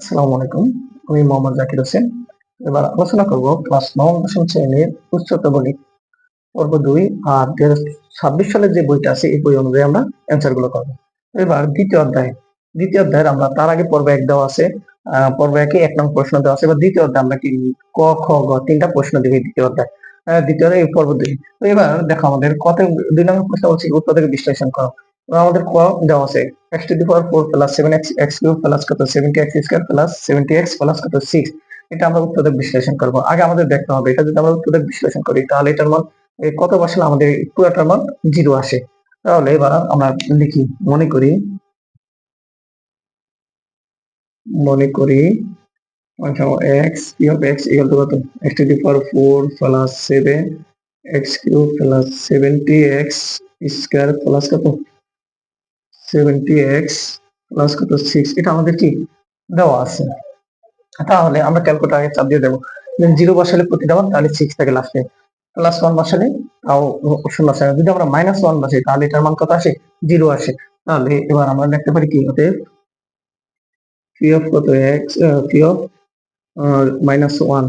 আসসালামু আলাইকুম। আমি মোহাম্মদ জাকির হোসেন। এবার আলোচনা করব ক্লাস ৯ম দশম শ্রেণীর উচ্চতর গণিত পর্ব ২ আর ২০২৬ সালের যে বইটা আছে এই বই অনুযায়ী আমরা অ্যান্সার গুলো করবো। এবার দ্বিতীয় অধ্যায়ের আমরা তার আগে পর্ব ১ দেওয়া আছে। পর্ব ১ এ ১ নং প্রশ্ন দেওয়া আছে। এবার দ্বিতীয় অধ্যায়ে আমরা কি ক, খ, গ ৩টা প্রশ্ন দিবে দ্বিতীয় অধ্যায়। দ্বিতীয় অধ্যায় এই পর্ব ২। তো এবার দেখো আমাদের কত ২ নম্বর প্রশ্ন বলছি উত্তর থেকে বিশ্লেষণ করো। আমাদের ক দেওয়া আছে x to the power 4 plus 7x x cube plus কত 70x square plus 70x plus কত 6। এটা আমরা উত্তর বিশ্লেষণ করব। আগে আমাদের দেখতে হবে এটা যদি আমরা উত্তর বিশ্লেষণ করি তাহলে এটার মান কত বসালে আমাদের পুরোটার মান 0 আসে। তাহলে এবার আমরা লিখি মনে করি x p of x equal to কত x to the power 4 plus 7x cube plus 70x square plus কত 70x প্লাস কত 6 এটা আমাদের কি দেওয়া আছে। তাহলে আমরা ক্যালকুলেটর আগে চাপ দিয়ে দেবো 0 বসালে প্রতিটা মান তাহলে 6 থাকে লাস্টে, প্লাস 1 বসালে তাও শূন্য আসে। যদি আমরা মাইনাস 1 বসাই তাহলে এটার মান কত আসে 0 আসে। তাহলে এবার আমরা লিখতে পারি কি অতএব পি অফ কত x পি অফ -1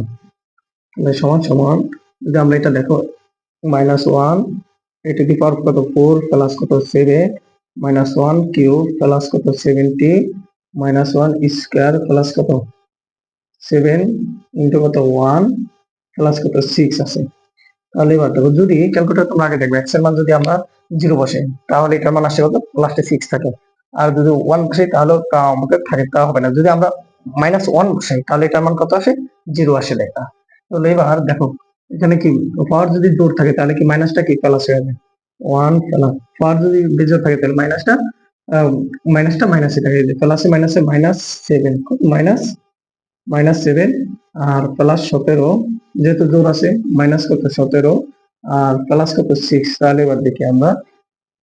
তাহলে সমান সমান যদি আমরা এটা দেখো -1 এ টু দি পাওয়ার কত 4 প্লাস কত 7 -1 কিউব প্লাস কত 70 -1 স্কয়ার প্লাস কত 7 ইনটু কত 1 প্লাস কত 6 আছে। তাহলে এবার দেখো যদি ক্যালকুলেটর তোমরা আগে দেখবে x এর মান যদি আমরা 0 বসাই তাহলে এটার মান আসে কত লাস্টে 6 থাকে। আর যদি 1 বসাই তাহলে তা আমাদের থাকে তা হবে না। যদি আমরা -1 বসাই তাহলে এটার মান কত আসে 0 আসে লেখা। তাহলে এবার দেখো এখানে কি পাওয়ার যদি জোড় থাকে তাহলে কি মাইনাসটা কি প্লাস হয়ে যাবে 1 প্লাস পাওয়ার যদি বেজোড় থাকে তাহলে মাইনাসটা মাইনাসে থাকে প্লাসে মাইনাসে -7 -7 আর প্লাস 17 যেহেতু জোর আছে মাইনাস কত 17 আর প্লাস কত 6। তাহলে এবার দেখি আমরা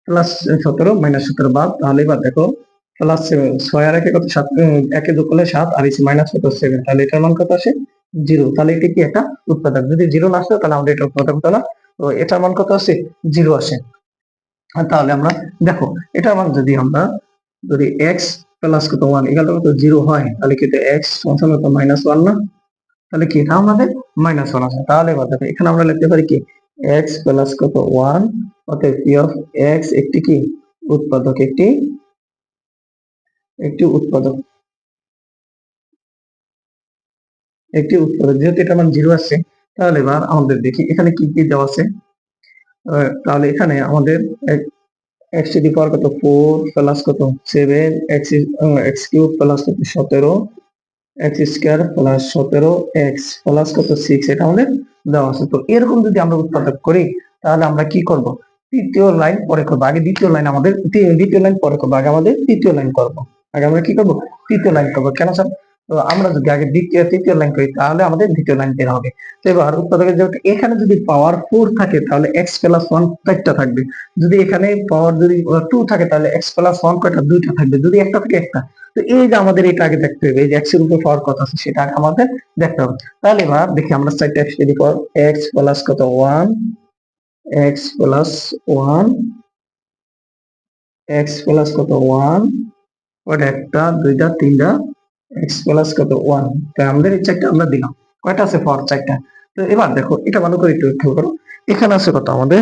প্লাস 17 -17 বাদ। তাহলে এবার দেখো প্লাস 6 আর 1 কত 7 একে যোগ করলে 7 আর এসে মাইনাস কত 7 তাহলে এটার মান কত আসে 0। তাহলে এটা কি একটা উৎপাদক, যদি 0 না আসতো তাহলে আমাদের এটা উৎপাদক হতো না। তো এটার মান কত আসে 0 আসে। তাহলে আমরা দেখো এটার মান যদি x প্লাস কত 1 ইকুয়াল টু কত 0 হয় তাহলে কি x সমান কত -1 না, তাহলে কি এটা আমাদের -1 আছে। তাহলে এবার দেখো এখানে আমরা লিখতে পারি কি x প্লাস কত 1 অতএব p অফ x একটি কি উৎপাদক একটি উৎপাদক যেহেতু এটা মান 0 আসছে তাহলে এবার আমাদের দেখি এখানে কি কি দেওয়া আছে। তাহলে এখানে আমাদের x টু দি পাওয়ার কত 4 প্লাস কত 7 x কিউব প্লাস কত 17 x square plus 17 x plus কত 6 এটা আমাদের দেওয়া আছে। তো এরকম যদি আমরা উৎপাদক করি তাহলে আমরা কি করব তৃতীয় লাইন পরে করব, আগে দ্বিতীয় লাইন আমাদের দ্বিতীয় লাইন পরে করব, আগে আমাদের তৃতীয় লাইন করব। আগে আমরা কি করব তৃতীয় লাইন করব কেন স্যার? তো আমরা যদি আগে তৃতীয় লাইন করি তাহলে আমাদের দ্বিতীয় লাইন বের হবে। তো এবার উৎপাদকের যেহেতু এখানে যদি পাওয়ার 4 থাকে তাহলে x প্লাস 1 চারটা থাকবে, যদি এখানে পাওয়ার যদি 2 থাকে তাহলে x প্লাস 1 কয়টা দুইটা থাকবে, যদি একটা থাকে একটা। তো এই যে আমাদের এটা আগে দেখতে হবে, এই যে x এর উপর পাওয়ার কত আছে সেটা আগে আমাদের দেখতে হবে। তাহলে এবার দেখি আমরা চারটা x to the power x plus কত 1 x প্লাস 1 x প্লাস কত 1 কয়টা একটা দুইটা তিনটা x প্লাস কত 1। তাই আমাদের এই চারটা আমরা দিলাম, কয়টা আছে পাওয়ার চারটা। তো এবার দেখো এটা ভালো করে একটু লক্ষ্য করো, এখানে আছে কত আমাদের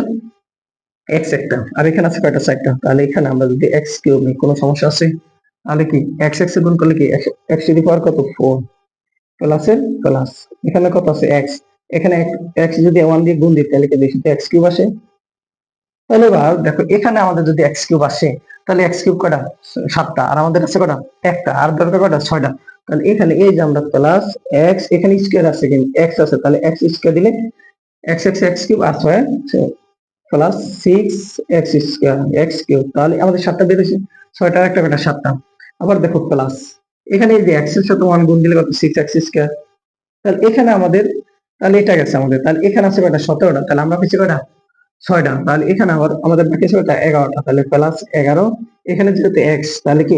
x একটা আর এখানে আছে কয়টা চারটা। তাহলে এখানে আমরা যদি x কিউব নিই কোনো সমস্যা আছে? তাহলে কি x x এ গুণ করলে কি x টু দি পাওয়ার কত 4 প্লাসের প্লাস এখানে কত আছে x, এখানে x যদি 1 দিয়ে গুণ দিই তাহলে কি বেশি x কিউব আসে। তাহলে এবার দেখো এখানে আমাদের যদি x কিউব আসে তাহলে x কিউব কয়টা 7টা আর আমাদের আছে কয়টা একটা আর দরকার কয়টা 6টা। তাহলে এখানে এই যে আমরা প্লাস x এখানে স্কয়ার আছে কিন্তু x আছে তাহলে x স্কয়ার দিলে x কিউব আর 6 plus 6 x square x cube তাহলে আমাদের 7টা বেরোছে, 6টার একটা কয়টা 7টা। আবার দেখো প্লাস এখানে এই যে x এর সাথে 1 গুণ দিলে কত 6x স্কয়ার। তাহলে এখানে আমাদের তাহলে এটা গেছে আমাদের, তাহলে এখানে আছে কয়টা 17টা তাহলে আমরা পেয়েছি কয়টা 6টা। তাহলে এখানে আবার আমাদের বাকি আছে কয়টা 11টা তাহলে প্লাস 11 এখানে যেহেতু x তাহলে কি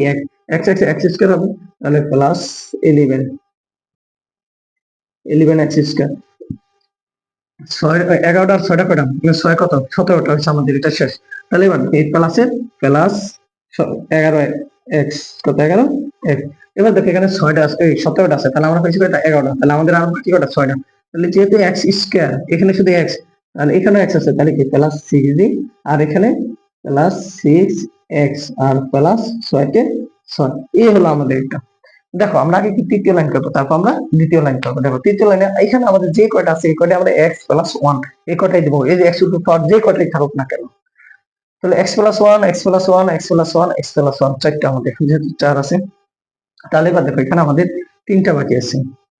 x x স্কয়ার হবে তাহলে প্লাস 11 x স্কয়ার 11টা আর 6টা কয়টা 6 কত 17টা হচ্ছে আমাদের এটা শেষ। তাহলে এবার এই প্লাসের প্লাস 11 x কত 11 x এবার দেখো এখানে 6টা আছে, এই 17টা আছে, তাহলে আমরা পাইছি কয়টা? 11টা। তাহলে আমাদের আর বাকি কয়টা? 6টা। তাহলে যেহেতু এক্স স্কয়ার, এখানে শুধু এক্স, তাহলে এখানে এক্স আছে, তাহলে কি প্লাস 6d, আর এখানে প্লাস 6x আর প্লাস 6 কে 6। এই হলো আমাদের এটা। দেখো আমরা আগে কি তৃতীয় লাইন করবো, তারপর আমরা দ্বিতীয় লাইন করবো। দেখো তৃতীয় লাইনে এখানে আমাদের যে কয়টা আছে এই কয়টা আমরা x প্লাস 1 এই কয়টাই দেবো, এই যে x টু পাওয়ার যে কয়টাই থাকুক না কেন। তাহলে x plus 1 x plus 1 x plus 1 x plus 1 চারটা আমাদের, যেহেতু 4 আছে। তাহলে এবার দেখো এখানে আমাদের তিনটা বাকি আছে।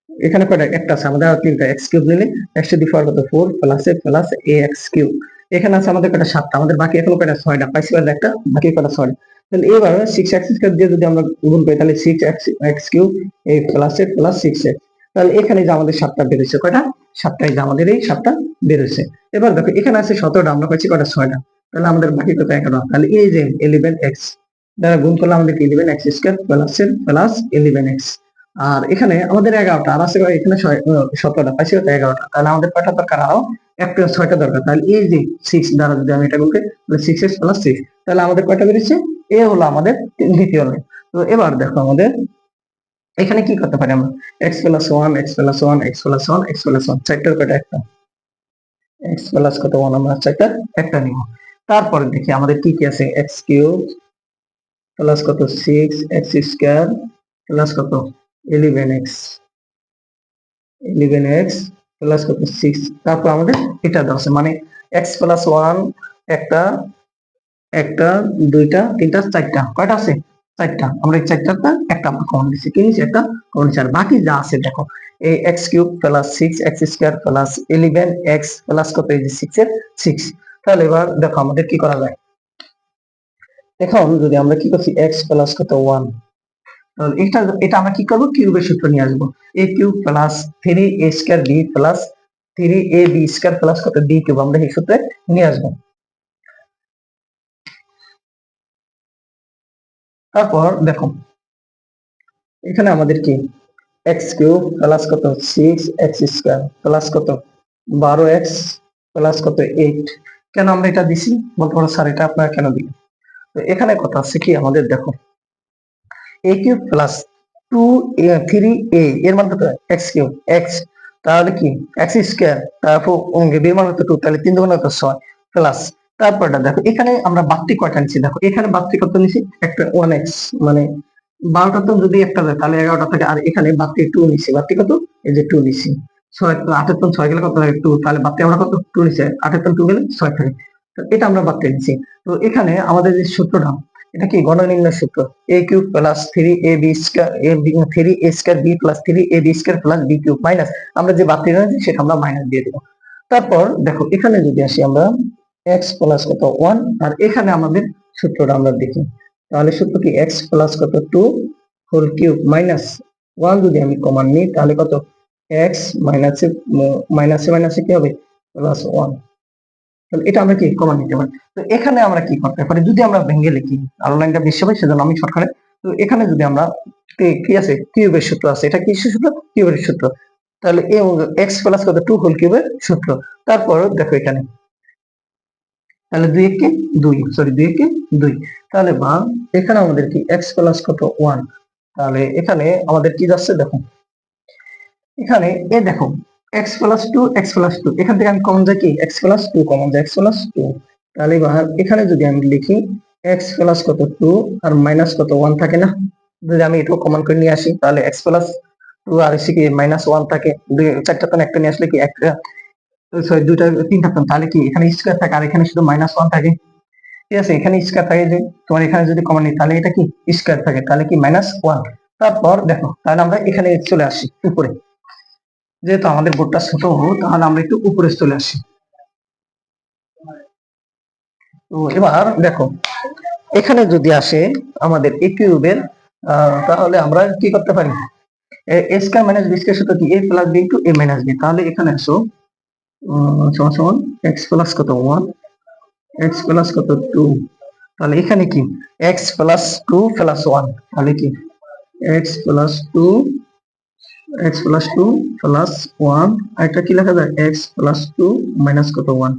এখানে কয়টা? একটা আছে, আমাদের আর তিনটা। x কিউব নিলে x টু দি পাওয়ার কত? 4 plus a plus ax cube. এখানে আছে আমাদের কয়টা? 7টা। আমাদের বাকি এখনো কয়টা? 6টা। পাইছি আর একটা, বাকি কয়টা? 6টা। তাহলে এবার 6x স্কয়ার দিয়ে যদি আমরা গুণ করি, তাহলে 6x cube a plus a plus 6x। তাহলে এখানে যে আমাদের 7টা বের হয়েছে, কয়টা? 7টাই, যে আমাদের এই 7টা বের হয়েছে। এবার দেখো এখানে আছে 17টা, আমরা পাইছি কয়টা? 6টা। তাহলে আমাদের বাকি কত? 11টা। তাহলে এই যে 11x দ্বারা গুণ করলে আমাদের 11x স্কয়ার প্লাস এর প্লাস 11x। আর এখানে আমাদের 11টা, আর আছে এখানে 17টা, পাইছি কত? 11টা। তাহলে আমাদের কয়টা দরকার? আরো একটা 6টা দরকার। তাহলে এই যে 6 দ্বারা যদি আমি এটা গুণ করি, তাহলে 6x প্লাস 6, তাহলে আমাদের কয়টা বেরিয়েছে? এ হলো আমাদের দ্বিতীয় লাইন। তো এবার দেখো আমাদের এখানে কি করতে পারি আমরা? x plus 1 x plus 1 x plus 1 x plus 1 চারটার কয়টা? একটা। x প্লাস কত? 1, আমরা চারটা একটা নিব। তারপরে দেখি আমাদের কি কি আছে। x কিউব প্লাস কত? 6x স্কয়ার প্লাস কত? 11x প্লাস কত? 6। তারপর আমাদের এটা দেওয়া আছে, মানে x প্লাস 1 একটা, একটা, দুইটা, তিনটা, চারটা। কয়টা আছে? চারটা। আমরা এই চারটাটা একটা আমরা কমন দিচ্ছি, কি নিচ্ছি? একটা কমন দিচ্ছি। আর বাকি যা আছে দেখো, এই x cube plus 6x square plus 11x plus কত? এই যে 6 এর 6। তাহলে এবার দেখো আমাদের কি করা যায়। এখন যদি আমরা কি করছি, x প্লাস কত? 1, তাহলে এটা এটা আমরা কি করবো? কিউবের সূত্র নিয়ে আসবো। a cube plus 3a square b plus 3ab square plus কত? b কিউব, আমরা এই সূত্রে নিয়ে আসবো। তারপর দেখো এখানে আমাদের কি x কিউব প্লাস কত? 6x স্কয়ার প্লাস কত? 12x প্লাস কত? 8। কেন আমরা এটা দিছি? বলতে পারো স্যার এটা আপনারা কেন দিলেন? তো এখানে কথা আছে কি আমাদের, দেখো a কিউব প্লাস 3a এর মান কত? x কিউব x, তাহলে কি x স্কয়ার, তারপর b এর মান কত? 2, তাহলে 3 দুগুণ কত? 6 প্লাস। তারপরটা দেখো এখানে আমরা বাড়তি কয়টা নিচ্ছি, দেখো এখানে বাড়তি কত নিচ্ছি? একটা 1x, মানে 12টা তো যদি একটা যায় তাহলে 11টা থাকে, আর এখানে বাড়তি 2 নিচ্ছি। বাড়তি কত? এই যে 2 নিচ্ছি। 6, 8 এর 6 গেলে কত থাকে? 2, তাহলে বাড়তি আমরা কত? 2 নিচ্ছি। 8 এর 2 গেলে 6 থাকে। তো এটা আমরা বাড়তি নিচ্ছি। তো এখানে আমাদের যে সূত্রটা, এটা কি গণনির্ণয় সূত্র, a cube plus 3ab square 3a square b plus 3ab square plus b cube minus, আমরা যে বাড়তি নিয়েছি সেটা আমরা মাইনাস দিয়ে দেব। তারপর দেখো এখানে যদি আসি আমরা, x প্লাস কত? 1, আর এখানে আমাদের সূত্রটা আমরা দেখি, তাহলে সূত্র কি? x প্লাস কত? 2 হোল কিউব মাইনাস 1 যদি আমি কমন নিই, তাহলে কত? x মাইনাসে মাইনাসে কি হবে? প্লাস 1। তাহলে এটা আমরা কি কমন নিতে পারি। তো এখানে আমরা কি করতে পারি, যদি আমরা ভেঙে লিখি, আলো লাইনটা বেশি হবে সেজন্য আমি শর্টকাটে। তো এখানে যদি আমরা কি আছে? কিউবের সূত্র আছে। এটা কি সূত্র? কিউবের সূত্র। তাহলে এক্স প্লাস কত? 2 হোল কিউবের সূত্র। তারপর দেখো এখানে, তাহলে 2 একে 2, সরি 2 একে 2, তাহলে বা এখানে আমাদের কি এক্স প্লাস কত? 1। তাহলে এখানে আমাদের কি যাচ্ছে দেখো, এখানে এ দেখো x প্লাস 2 x প্লাস 2, এখান থেকে আমি কমন যায় কি? x প্লাস 2 কমন যায়, x প্লাস 2। তাহলে এবার এখানে যদি আমি লিখি x প্লাস কত? 2 আর মাইনাস কত? 1 থাকে না? যদি আমি এটাও কমন করে নিয়ে আসি, তাহলে x প্লাস 2 আর এসে কি মাইনাস 1 থাকে। চারটা তো একটা নিয়ে আসলে কি একটা, সরি দুইটা তিনটা তো, তাহলে কি এখানে স্কয়ার থাকে আর এখানে শুধু মাইনাস 1 থাকে। ঠিক আছে, এখানে স্কয়ার থাকে, যে তোমার এখানে যদি কমন নিই তাহলে এটা কি স্কয়ার থাকে, তাহলে কি মাইনাস 1। তারপর দেখো তাহলে আমরা এখানে চলে আসি উপরে, যেহেতু আমাদের বোর্ডটা ছোট, তাহলে আমরা একটু উপরে চলে আসি। তো এবার দেখো এখানে যদি আসে আমাদের এ কিউবের, তাহলে আমরা কি করতে পারি? এ স্কয়ার মাইনাস বি স্কয়ার সূত্র কি? এ প্লাস বি টু এ মাইনাস বি। তাহলে এখানে আসো সমান সমান এক্স প্লাস কত? 1 এক্স প্লাস কত? 2। তাহলে এখানে কি এক্স প্লাস 2 প্লাস 1, তাহলে কি x plus 2 x plus 2 plus 1, আর এটা কি লেখা যায়? এক্স প্লাস 2 মাইনাস কত? 1।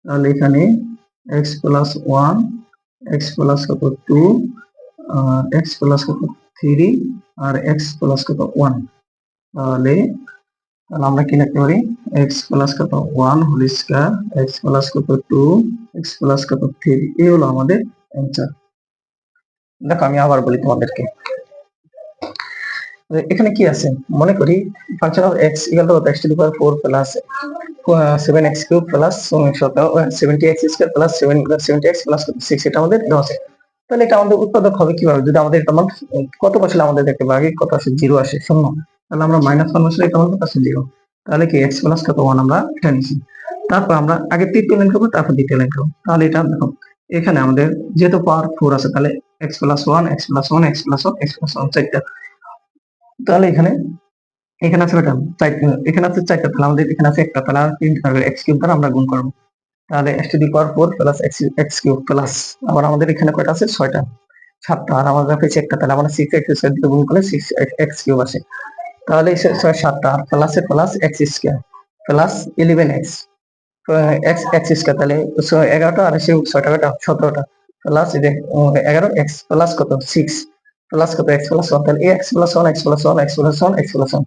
তাহলে এখানে x প্লাস 1 x প্লাস কত? 2 x প্লাস কত? 3 আর এক্স প্লাস কত 1। তাহলে আমরা কি লিখতে পারি এক্স প্লাস কত 1 হোল স্কয়ার, এক্স প্লাস কত 2, এক্স প্লাস কত 3। এই হলো আমাদের অ্যান্সার। দেখো আমি আবার বলি তোমাদেরকে, এখানে কি আছে মনে করি function of x equal to x to the power 4 plus 7x cube plus 70x square plus 70x plus 6 এটা আমাদের দেওয়া আছে। তাহলে এটা আমাদের উৎপাদক হবে কিভাবে, যদি আমাদের এটা মান কত বসলে আমাদের দেখতে পাবো, আগে কত আসে 0 আসে 0, তাহলে আমরা -1 বসলে এটা মান কত আসে 0। তাহলে কি x প্লাস কত 1 আমরা এটা নিছি। তারপর আমরা আগে তৃতীয় লাইন করব, তারপর দ্বিতীয় লাইন করব। তাহলে এটা দেখো এখানে আমাদের যেহেতু পাওয়ার 4 আছে, তাহলে x plus 1 x plus 1 x plus 1 x plus 1 চারটা। তাহলে এখানে এখানে আছে কয়টা এখানে আছে চারটা, তাহলে আমাদের এখানে আছে একটা, তাহলে আর তিনটা থাকবে, x কিউব দ্বারা আমরা গুণ করব। তাহলে x to the power 4 plus x cube plus আবার আমাদের এখানে কয়টা আছে 6টা 7টা, আর আমাদের কাছে একটা, তাহলে আমরা 6x স্কয়ার দিয়ে গুণ করলে 6x কিউব আসে। তাহলে 6 7টা আর প্লাসে plus x square plus 11x x x square, তাহলে 11টা আর 6টা কয়টা 17টা প্লাস এই যে 11x প্লাস কত 6 প্লাস কত x প্লাস 1, তাহলে x plus 1 x plus 1 x plus 1 x plus 1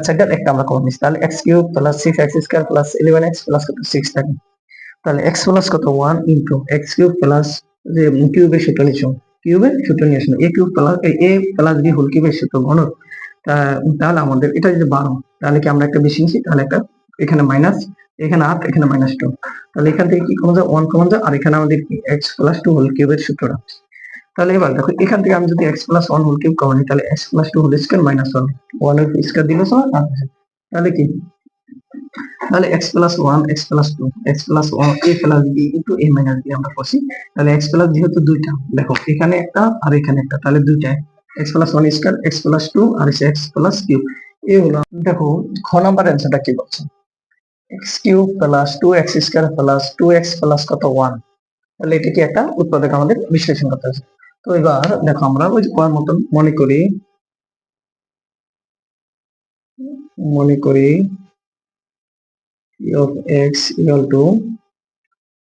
চারটার একটা আমরা কমন নিচ্ছি। তাহলে x cube plus 6x square plus 11x plus কত 6 থাকে। তাহলে x প্লাস কত 1 ইনটু এক্স কিউব প্লাস যে কিউবের সূত্র নিছো, কিউবের সূত্র নিয়ে আসলো a cube plus a plus b whole কিউবের সূত্র ঘন। তাহলে আমাদের এটা যদি 12, তাহলে কি আমরা একটা বেশি নিছি, তাহলে একটা এখানে মাইনাস, এখানে 8 এখানে -2, তাহলে এখান থেকে কি কমন যায় 1 কমন যায়, আর এখানে আমাদের কি x প্লাস 2 হোল কিউবের সূত্রটা। তাহলে এবার দেখো এখান থেকে আমি যদি x plus 1 whole cube common নিই, তাহলে x plus 2 whole square minus 1 1 এর স্কয়ার দিলে সমান তাহলে কি, তাহলে x plus 1 x plus 2 x plus 1 a plus b into a minus b আমরা করছি। তাহলে x প্লাস যেহেতু দুইটা, দেখো এখানে একটা আর এখানে একটা, তাহলে দুইটা x plus 1 square x plus 2 আর x প্লাস কিউব। এই হলো দেখো খ নাম্বার অ্যানসারটা কি বলছে, x cube plus 2x square plus 2x plus কত 1। তাহলে এটা কি একটা উৎপাদক আমাদের বিশ্লেষণ করতে হবে। তো এবার দেখো আমরা ওই কোয়ার মতন মনে করি of x equal to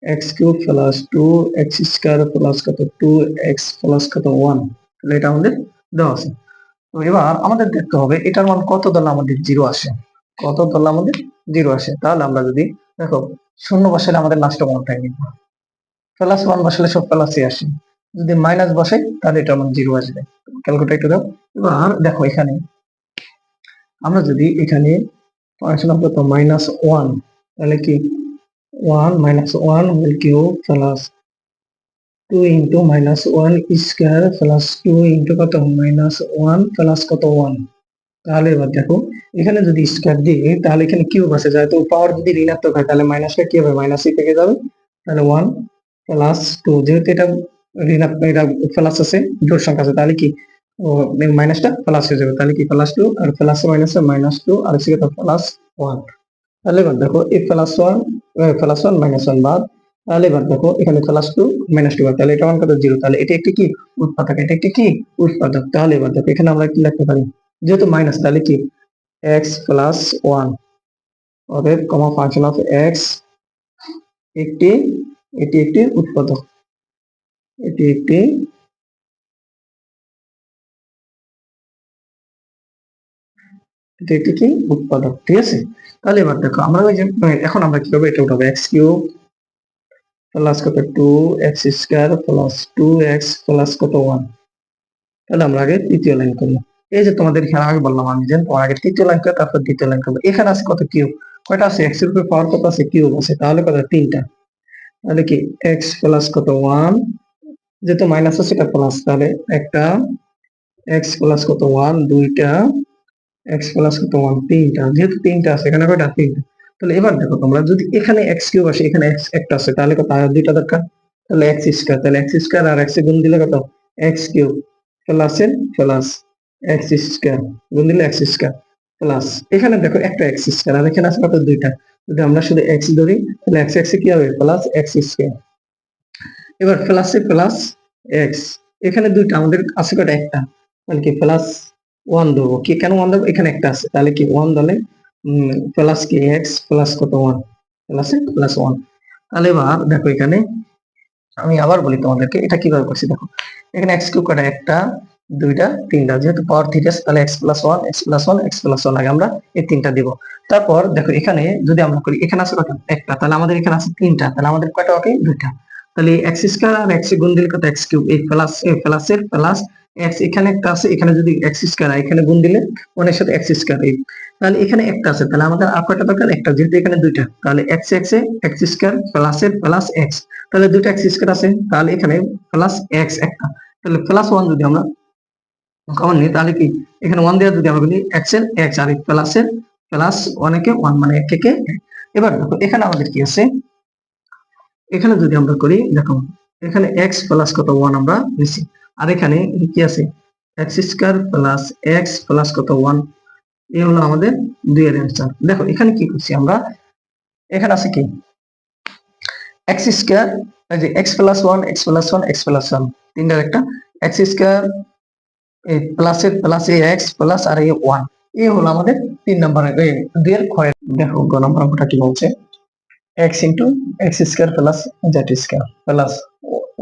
x cube plus 2x square plus কত 2x প্লাস কত 1। তাহলে এটা আমাদের দেওয়া আছে। তো এবার আমাদের দেখতে হবে এটার মান কত ধরলে আমাদের 0 আসে, কত ধরলে আমাদের 0 আসে। তাহলে আমরা যদি দেখো শূন্য বসালে আমাদের লাস্ট মান থাকে, প্লাস 1 বসালে সব প্লাসই আসে, যদি মাইনাস বসাই তাহলে এটা মান 0 আসবে। ক্যালকুলেটর একটু দাও। এবার দেখো এখানে আমরা যদি এখানে ফাংশন অফ কত -1, তাহলে কি 1 -1 whole cube plus 2 into -1 square plus 2 into কত -1 প্লাস কত 1। তাহলে এবার দেখো এখানে যদি স্কয়ার দিই তাহলে এখানে কিউব আসে যায়, তো পাওয়ার যদি ঋণাত্মক হয় তাহলে মাইনাসটা কি হবে মাইনাসই থেকে যাবে। তাহলে 1 প্লাস 2 যেহেতু এটা ঋণাত্মক এটা প্লাস আছে জোড় সংখ্যা আছে, তাহলে কি ও মাইনাসটা প্লাস হয়ে যাবে, তাহলে কি +2 আর প্লাসে মাইনাসে -2 আর হচ্ছে কত +1। তাহলে এবার দেখো এই +1 +1 -1 বাদ, তাহলে এবার দেখো এখানে +2 -2 বাদ, তাহলে এটা মান কত 0। তাহলে এটা একটি কি উৎপাদক, এটা একটি কি উৎপাদক। তাহলে এবার দেখো এখানে আমরা কি লিখতে পারি, যেহেতু মাইনাস তাহলে কি x প্লাস 1 অতএব কমা ফাংশন অফ x একটি এটি একটি উৎপাদক, এটি একটি এটা একটি কি উৎপাদক, ঠিক আছে। তাহলে এবার দেখো আমরা ওই যে এখন আমরা কি করবো, এটা উঠাবো x কিউব প্লাস কত 2x square plus 2x plus কত 1। তাহলে আমরা আগে তৃতীয় লাইন করবো। এই যে তোমাদের এখানে আগে বললাম আমি যে তোমার আগে তৃতীয় লাইন করে তারপর দ্বিতীয় লাইন করবো। এখানে আছে কত কিউব, কয়টা আছে x এর উপর পাওয়ার কত আছে কিউব আছে, তাহলে কত তিনটা। তাহলে কি x প্লাস কত 1, যেহেতু মাইনাস আছে সেটা প্লাস, তাহলে একটা x প্লাস কত 1 দুইটা, x প্লাস কত 1 তিনটা, যেহেতু তিনটা আছে এখানে কয়টা তিনটা। তাহলে এবার দেখো তোমরা যদি এখানে x কিউব আসে এখানে x একটা আছে, তাহলে কত আর দুইটা দরকার, তাহলে x স্কয়ার, তাহলে x স্কয়ার আর x এ গুণ দিলে কত x কিউব প্লাসের প্লাস x স্কয়ার গুণ দিলে x স্কয়ার প্লাস এখানে দেখো একটা x স্কয়ার আর এখানে আছে কত দুইটা, যদি আমরা শুধু x ধরি তাহলে x এ কি হবে প্লাস x স্কয়ার। এবার প্লাসে প্লাস x, এখানে দুইটা আমাদের আছে কত একটা, তাহলে কি প্লাস 1 দেবো, কি কেন 1 দেবো এখানে একটা আছে, তাহলে কি 1 দিলে প্লাস কি x প্লাস কত 1 প্লাসে প্লাস 1। তাহলে এবার দেখো এখানে আমি আবার বলি তোমাদেরকে এটা কিভাবে করছি, দেখো এখানে x কিউব কটা একটা, দুইটা তিনটা, যেহেতু পাওয়ার থ্রি আছে তাহলে x plus one x plus one x plus one আগে আমরা এই তিনটা দিব। তারপর দেখো এখানে যদি আমরা করি, এখানে আছে কত একটা, তাহলে আমাদের এখানে আছে তিনটা, তাহলে আমাদের কয়টা ওকে দুইটা। তাহলে এক্স স্কয়ার আর এক্স গুণ দিলে কত এক্স কিউব, এই প্লাস এই প্লাসের প্লাস এক্স এখানে একটা আছে, এখানে যদি এক্স স্কয়ার এখানে গুণ দিলে ওয়ানের সাথে এক্স স্কয়ার, এই তাহলে এখানে একটা আছে, তাহলে আমাদের আর কয়টা দরকার একটা, যেহেতু এখানে দুইটা তাহলে এক্স এক্স এ এক্স স্কয়ার প্লাসের প্লাস এক্স, তাহলে দুইটা এক্স স্কয়ার আছে, তাহলে এখানে প্লাস এক্স একটা, তাহলে প্লাস ওয়ান যদি আমরা কমন নিই তাহলে কি এখানে ওয়ান দেওয়া, যদি আমরা বলি এক্স এর এক্স আর প্লাস এর প্লাস ওয়ান ওয়ান মানে এক একে। এবার দেখো এখানে আমাদের কি আছে, এখানে যদি আমরা করি দেখো এখানে এক্স প্লাস কত ওয়ান আমরা নিছি, আর এখানে কি আছে x square plus x plus কত ওয়ান, এই হলো আমাদের দুই এর অ্যান্সার। দেখো এখানে কি করছি আমরা, এখানে আছে কি এক্স স্কয়ার, এই যে x plus one x plus one x plus one, তিনটার একটা এক্স স্কয়ার এই প্লাসের প্লাস এ এক্স প্লাস আর এ ওয়ান, এই হলো আমাদের তিন নম্বরের দুই এর ক্ষয়। দেখো গ নম্বর অঙ্কটা কি বলছে, x into x square plus Z square plus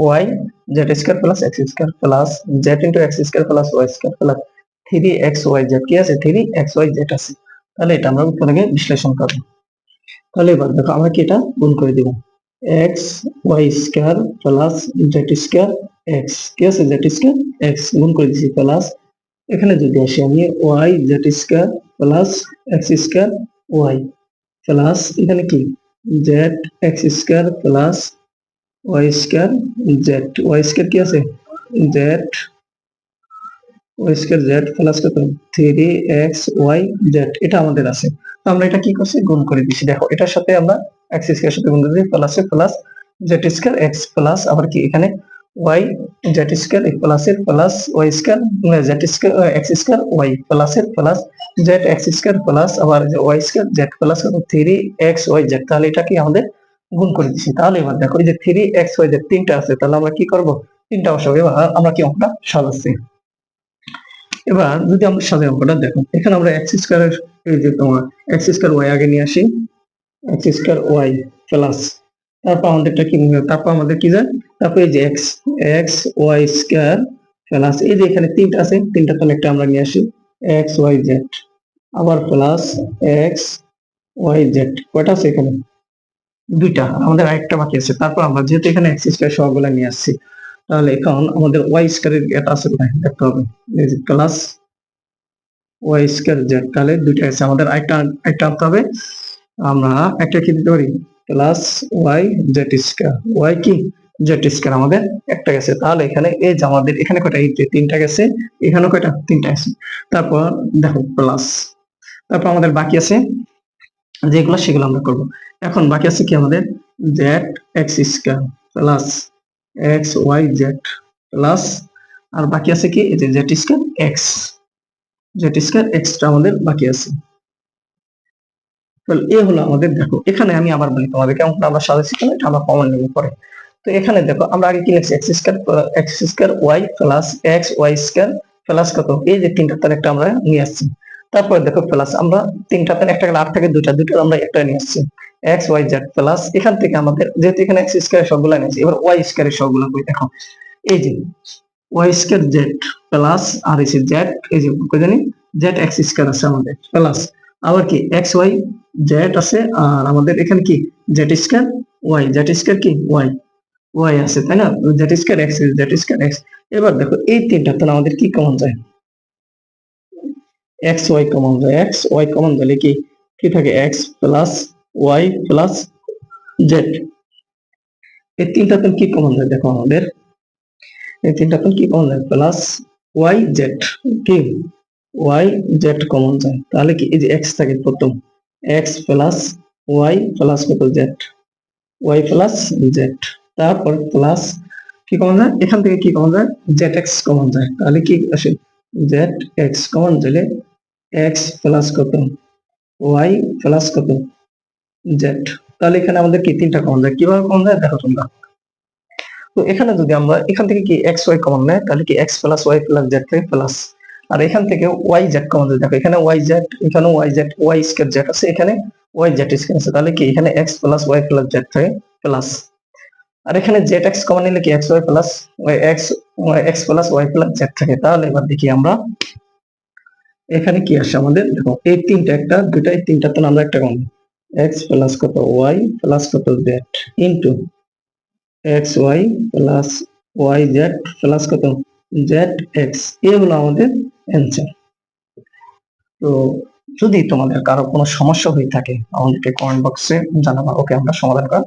y z square plus x square plus z into x square plus y square plus three x y z, কি আছে থ্রি এক্স ওয়াই জেড আছে, তাহলে এটা আমরা উপরে গিয়ে বিশ্লেষণ করবো। তাহলে এবার দেখো আমরা কি এটা গুণ করে দিব, X Y square plus Z square X, কি আছে জেড স্কয়ার এক্স গুণ করে দিছি প্লাস এখানে যদি আসি আমি y z square plus x square y plus এখানে কি z x square plus y square z, y square কি আছে z y square z plus কত থ্রি এক্স ওয়াই জেড, এটা আমাদের আছে। তো আমরা এটা কি করছি গুণ করে দিছি, দেখো এটার সাথে আমরা এক্স স্কয়ার সাথে গুণ করে দিই plus plus Z square x plus আবার কি এখানে ওয়াই জেড স্কয়ার প্লাস এর plus y square z square x square y plus এর plus z x square plus আবার y square z plus three x y z, তাহলে এটা কি আমাদের গুণ করে দিছি। তাহলে এবার দেখো এই যে থ্রি এক্স ওয়াই জেড তিনটা আছে, তাহলে আমরা কি করব তিনটা বসাবো, এবার আমরা কি অঙ্কটা সাজাচ্ছি। এবার যদি আমরা সাজাই অঙ্কটা দেখো এখানে আমরা এক্স স্কয়ারের এই যে তোমার এক্স স্কয়ার ওয়াই আগে নিয়ে আসি, এক্স স্কয়ার ওয়াই প্লাস তারপর আমাদেরটা কি তারপর আমাদের কি যায়, তারপর এই যে x x Y square plus এই যে এখানে তিনটা আছে, তিনটা তো একটা আমরা নিয়ে আসি এক্স ওয়াই জেড আবার প্লাস এক্স ওয়াই জেড, কয়টা আছে এখানে দুইটা, আমাদের আরেকটা বাকি আছে। তারপর আমরা যেহেতু এখানে এক্স স্কয়ার সবগুলা নিয়ে আসছি, তাহলে এখন আমাদের ওয়াই স্কয়ারের এটা আছে কোথায় দেখতে হবে, এই যে প্লাস ওয়াই স্কয়ার জেড, তাহলে দুইটা আছে আমাদের আরেকটা একটা আনতে হবে, আমরা একটা কি দিতে পারি plus y z square, y কি জেড স্কয়ার আমাদের একটা গেছে, তাহলে এখানে এই যে আমাদের এখানে কয়টা এই যে তিনটা গেছে, এখানে কয়টা তিনটা আছে। তারপর দেখো প্লাস, তারপর আমাদের বাকি আছে যেগুলো সেগুলো আমরা করব। এখন বাকি আছে কি আমাদের z x square plus x y z plus আর বাকি আছে কি এই যে z square x, z square এক্সটা আমাদের বাকি আছে। তাহলে এ হলো আমাদের, দেখো এখানে আমি আবার বলি তোমাদেরকে অঙ্কটা আমরা সাজাচ্ছি কেন, এটা আমরা কমন নেব পরে। তো এখানে দেখো আমরা আগে কি লিখছি x square y plus x Y square plus কত এই যে তিনটা তার একটা আমরা নিয়ে আসছি, তারপর দেখো প্লাস আমরা তিনটা তার একটা গেলে আট থেকে দুইটা, দুটো আমরা একটা নিয়ে আসছি এক্স ওয়াই জেড প্লাস এখান থেকে আমাদের যেহেতু এখানে এক্স স্কয়ার সবগুলো নিয়েছি, এবার ওয়াই স্কয়ারের সবগুলো কই দেখো এই যে ওয়াই স্কয়ার জেড প্লাস আর এই যে জেড এই যে কই জানি জেড এক্স স্কয়ার আছে আমাদের প্লাস আবার কি এক্স ওয়াই জেড আছে, আর আমাদের এখানে কি z square y, z square কি ওয়াই ওয়াই আছে তাই না, z square x z square x. এবার দেখো এই তিনটা তো আমাদের কি কমন যায়, এক্স ওয়াই কমন যায়, এক্স ওয়াই কমন গেলে কি কি থাকে x plus y plus z, এই তিনটা তো কি কমন যায় দেখো আমাদের এই তিনটা তো কি কমন যায় প্লাস ওয়াই জেড, কি ওয়াই জেড কমন যায়, তাহলে কি এই যে এক্স থাকে প্রথম এক্স প্লাস ওয়াই প্লাস কত জেড ওয়াই প্লাস জেড, তারপর প্লাস কি কমন যায় এখান থেকে কি কমন যায় জেড এক্স কমন যায়, তাহলে কি আসে জেড এক্স কমন গেলে এক্স প্লাস কত ওয়াই প্লাস কত জেড, তাহলে এখানে আমাদের কি তিনটা কমন যায়, কিভাবে কমন যায় দেখো তোমরা। তো এখানে যদি আমরা এখান থেকে কি এক্স ওয়াই কমন নেয় তাহলে কি x plus y plus z থেকে প্লাস, আর এখান থেকে ওয়াই জেড কমন যায়, দেখো এখানে ওয়াই জেড এখানে y z y square z আছে, এখানে ওয়াই জেড স্কয়ার আছে, তাহলে কি এখানে x plus y plus z থেকে প্লাস আর এখানে জেড এক্স কমন নিলে কি x y plus x plus y plus z থাকে। তাহলে এবার দেখি আমরা এখানে কি আসে আমাদের, দেখো এই তিনটা একটা দুইটা, এই তিনটাতে আমরা একটা কমন, এক্স প্লাস কত ওয়াই প্লাস কত z into x y plus y z plus কত জেড এক্স, এই হলো আমাদের অ্যান্সার। তো যদি তোমাদের কারো কোনো সমস্যা হয়ে থাকে আমাদেরকে কমেন্ট বক্সে জানাবা, ওকে আমরা সমাধান করার